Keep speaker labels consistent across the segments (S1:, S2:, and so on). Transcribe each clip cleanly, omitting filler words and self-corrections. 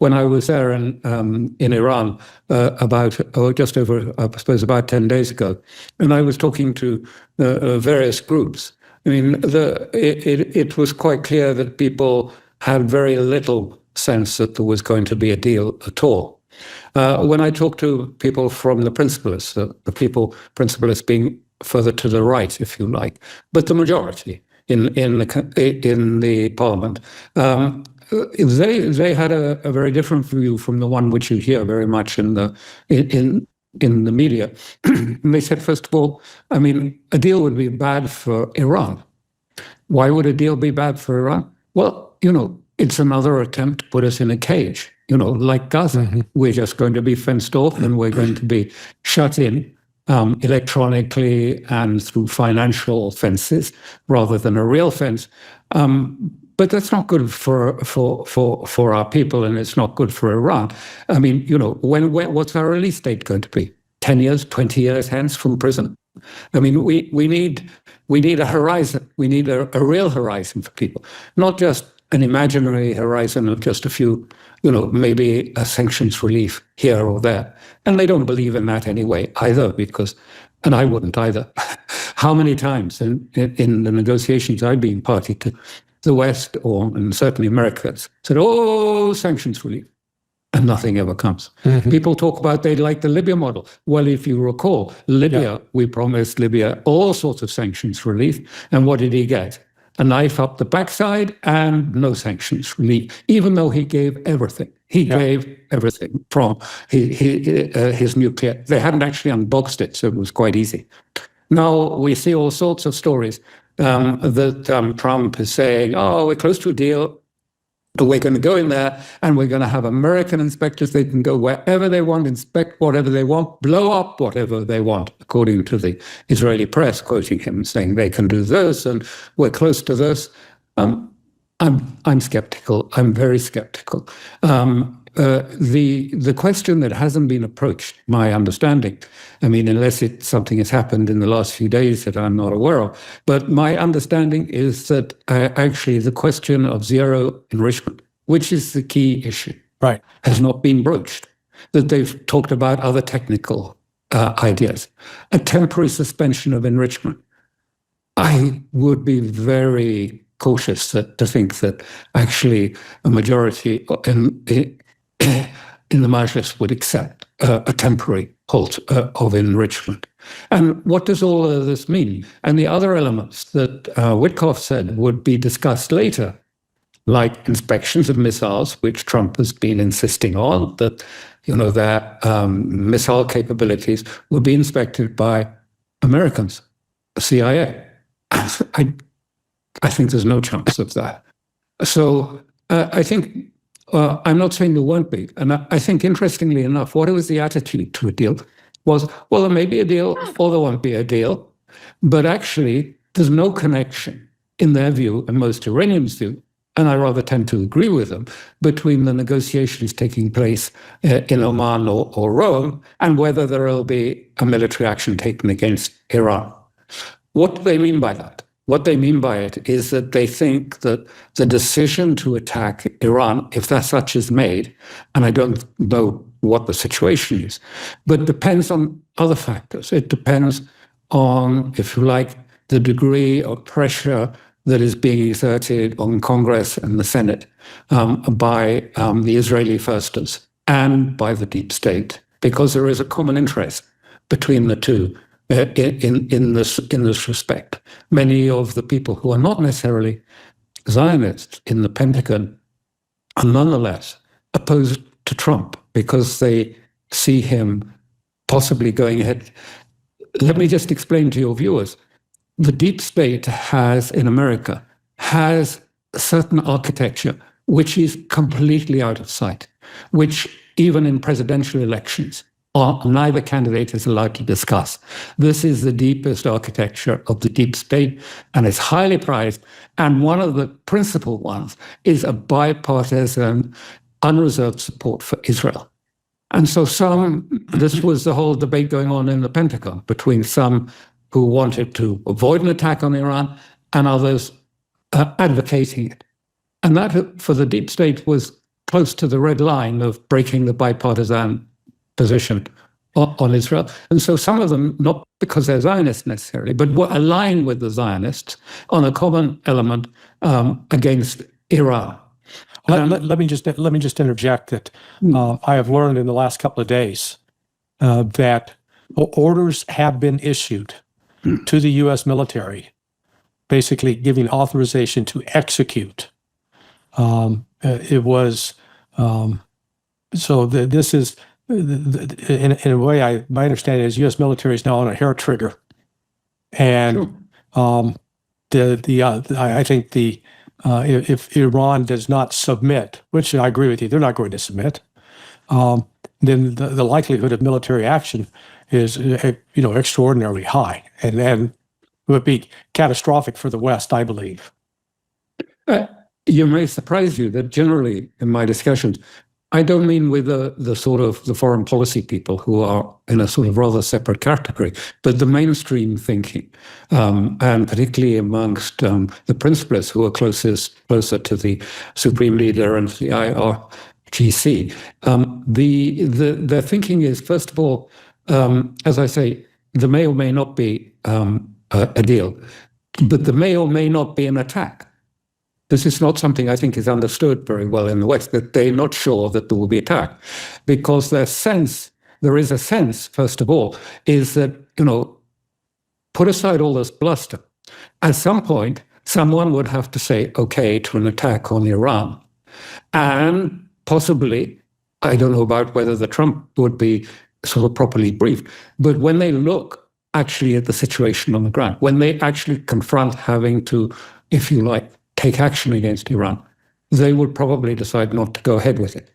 S1: when I was there in Iran just over, I suppose, about 10 days ago, and I was talking to various groups. I mean, it was quite clear that people had very little sense that there was going to be a deal at all. When I talk to people from the principalists, principalists being further to the right, if you like, but the majority in the parliament, they had a very different view from the one which you hear very much in the media. And they said, first of all, I mean, a deal would be bad for Iran. Why would a deal be bad for Iran? Well, it's another attempt to put us in a cage, like Gaza. Mm-hmm. We're just going to be fenced off and we're going to be shut in electronically and through financial fences rather than a real fence. But that's not good for our people, and it's not good for Iran. I mean, what's our release date going to be? 10 years, 20 years hence from prison? I mean, we need a horizon. We need a real horizon for people, not just an imaginary horizon of just a few, maybe a sanctions relief here or there. And they don't believe in that anyway either, and I wouldn't either. How many times in the negotiations I've been party to, the West and certainly Americans said, oh, sanctions relief. And nothing ever comes. Mm-hmm. People talk about they like the Libya model. Well, if you recall, Libya, we promised Libya all sorts of sanctions relief. And what did he get? A knife up the backside and no sanctions relief, even though he gave everything. He gave everything from his nuclear. They hadn't actually unboxed it, so it was quite easy. Now we see all sorts of stories that Trump is saying, oh, we're close to a deal. We're going to go in there and we're going to have American inspectors. They can go wherever they want, inspect whatever they want, blow up whatever they want, according to the Israeli press, quoting him, saying they can do this and we're close to this. I'm skeptical. I'm very skeptical. The question that hasn't been approached, my understanding, I mean, unless something has happened in the last few days that I'm not aware of, but my understanding is that actually the question of zero enrichment, which is the key issue, right, has not been broached. That they've talked about other technical ideas. A temporary suspension of enrichment. I would be very cautious to think that actually a majority in the Majlis would accept a temporary halt of enrichment. And what does all of this mean? And the other elements that Witkoff said would be discussed later, like inspections of missiles, which Trump has been insisting on, that their missile capabilities will be inspected by Americans, CIA. I think there's no chance of that. So I think I'm not saying there won't be. And I think, interestingly enough, what was the attitude to a deal was, well, there may be a deal or there won't be a deal. But actually, there's no connection, in their view, and most Iranians' view, and I rather tend to agree with them, between the negotiations taking place in Oman or Rome and whether there will be a military action taken against Iran. What do they mean by that? What they mean by it is that they think that the decision to attack Iran, if that such is made, and I don't know what the situation is, but depends on other factors. It depends on, if you like, the degree of pressure that is being exerted on Congress and the Senate by the Israeli firsters and by the deep state, because there is a common interest between the two. In this respect, many of the people who are not necessarily Zionists in the Pentagon are nonetheless opposed to Trump because they see him possibly going ahead. Let me just explain to your viewers. The deep state in America has a certain architecture which is completely out of sight, which even in presidential elections, neither candidate is allowed to discuss. This is the deepest architecture of the deep state, and it's highly prized. And one of the principal ones is a bipartisan, unreserved support for Israel. And so this was the whole debate going on in the Pentagon between some who wanted to avoid an attack on Iran and others advocating it. And that, for the deep state, was close to the red line of breaking the bipartisan position on Israel. And so some of them, not because they're Zionists necessarily, but were aligned with the Zionists on a common element against Iran.
S2: Let me just interject that I have learned in the last couple of days that orders have been issued to the U.S. military, basically giving authorization to execute. It was this is in a way. My understanding is U.S. military is now on a hair trigger, and I think if Iran does not submit, which I agree with you, they're not going to submit, then the likelihood of military action is extraordinarily high, and it would be catastrophic for the West, I believe.
S1: You may surprise you that generally in my discussions, I don't mean with the sort of the foreign policy people who are in a sort of rather separate category, but the mainstream thinking, and particularly amongst the principalists who are closer to the Supreme Leader and the IRGC. Their thinking is, first of all, as I say, there may or may not be a deal, but there may or may not be an attack. This is not something I think is understood very well in the West, that they're not sure that there will be attack, because there is a sense, first of all, is that, put aside all this bluster. At some point, someone would have to say okay to an attack on Iran. And possibly, I don't know about whether the Trump would be sort of properly briefed, but when they look actually at the situation on the ground, when they actually confront having to, if you like, take action against Iran, they would probably decide not to go ahead with it.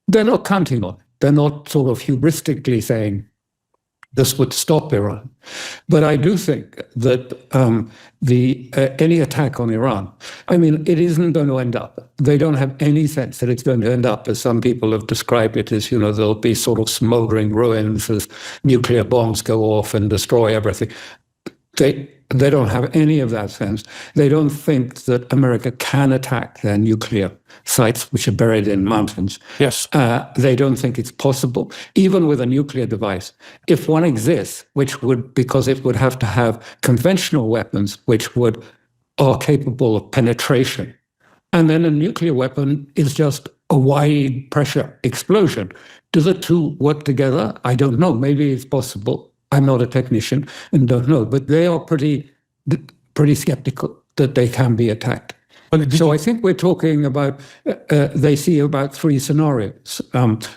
S1: They're not counting on it. They're not sort of hubristically saying this would stop Iran. But I do think that any attack on Iran, it isn't going to end up. They don't have any sense that it's going to end up, as some people have described it, as, there'll be sort of smoldering ruins as nuclear bombs go off and destroy everything. They don't have any of that sense. They don't think that America can attack their nuclear sites, which are buried in mountains.
S2: Yes.
S1: They don't think it's possible, even with a nuclear device. If one exists, because it would have to have conventional weapons, which are capable of penetration. And then a nuclear weapon is just a wide pressure explosion. Do the two work together? I don't know. Maybe it's possible. I'm not a technician and don't know, but they are pretty skeptical that they can be attacked. So I think we're talking about, they see about three scenarios.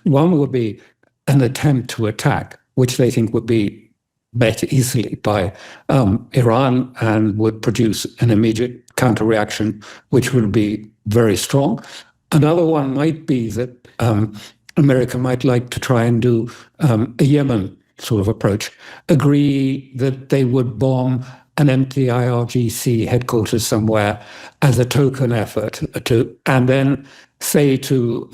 S1: One would be an attempt to attack, which they think would be met easily by Iran and would produce an immediate counter-reaction, which would be very strong. Another one might be that America might like to try and do a Yemen sort of approach, agree that they would bomb an empty IRGC headquarters somewhere as a token effort and then say to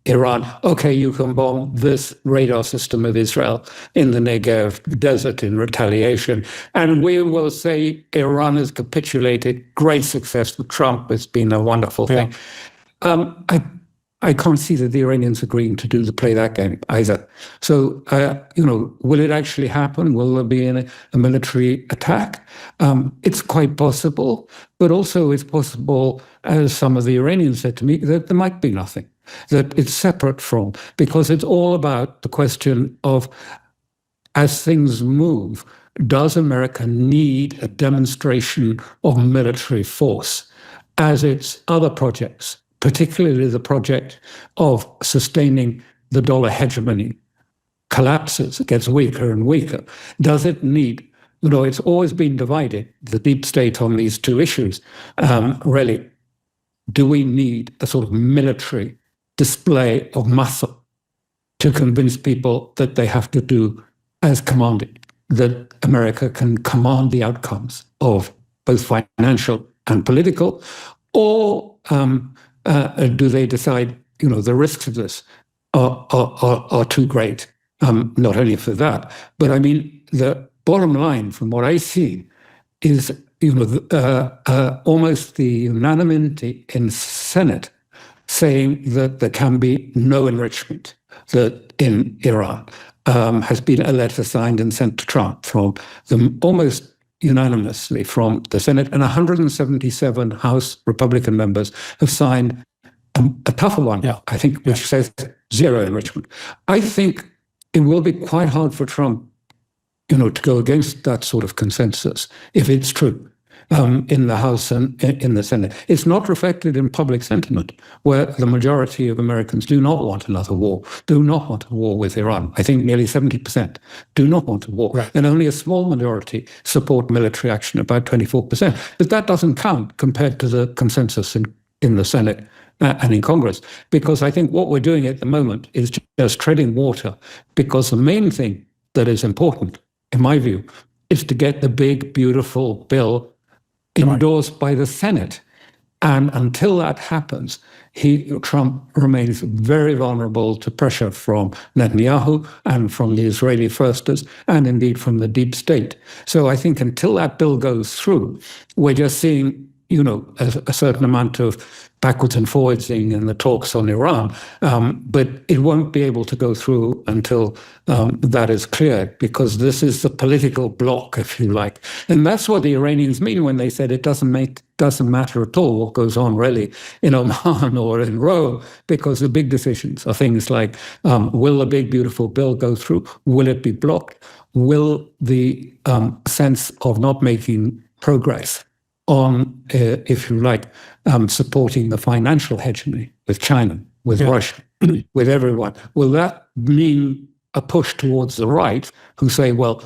S1: Iran, okay, you can bomb this radar system of Israel in the Negev desert in retaliation. And we will say Iran has capitulated. Great success for Trump. It's been a wonderful thing. I can't see that the Iranians agreeing to play that game either. So, will it actually happen? Will there be a military attack? It's quite possible, but also it's possible, as some of the Iranians said to me, that there might be nothing, that it's separate from, because it's all about the question of, as things move, does America need a demonstration of military force as its other projects, particularly the project of sustaining the dollar hegemony, collapses, it gets weaker and weaker? Does it need, it's always been divided, the deep state, on these two issues. Really, do we need a sort of military display of muscle to convince people that they have to do as commanded, that America can command the outcomes of both financial and political, or do they decide, the risks of this are too great, not only for that, but the bottom line from what I see is, almost the unanimity in Senate saying that there can be no enrichment that in Iran. Has been a letter signed and sent to Trump from them almost unanimously from the Senate, and 177 House Republican members have signed a tougher one, I think, which says zero enrichment. I think it will be quite hard for Trump, to go against that sort of consensus if it's true. In the House and in the Senate. It's not reflected in public sentiment, where the majority of Americans do not want another war, do not want a war with Iran. I think nearly 70% do not want a war. Right. And only a small minority support military action, about 24%. But that doesn't count compared to the consensus in the Senate and in Congress, because I think what we're doing at the moment is just treading water, because the main thing that is important, in my view, is to get the big, beautiful bill endorsed by the Senate. And until that happens, Trump remains very vulnerable to pressure from Netanyahu and from the Israeli firsters, and indeed from the deep state. So I think until that bill goes through, we're just seeing, a certain amount of backwards and forwardsing in the talks on Iran, but it won't be able to go through until that is cleared, because this is the political block, if you like. And that's what the Iranians mean when they said it doesn't matter at all what goes on really in Oman or in Rome, because the big decisions are things like, will the big, beautiful bill go through? Will it be blocked? Will the sense of not making progress on, if you like, supporting the financial hegemony with China, with Russia, with everyone, will that mean a push towards the right, who say, well,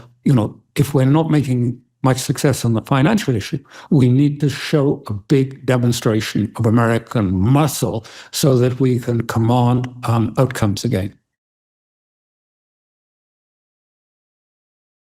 S1: if we're not making much success on the financial issue, we need to show a big demonstration of American muscle so that we can command outcomes again?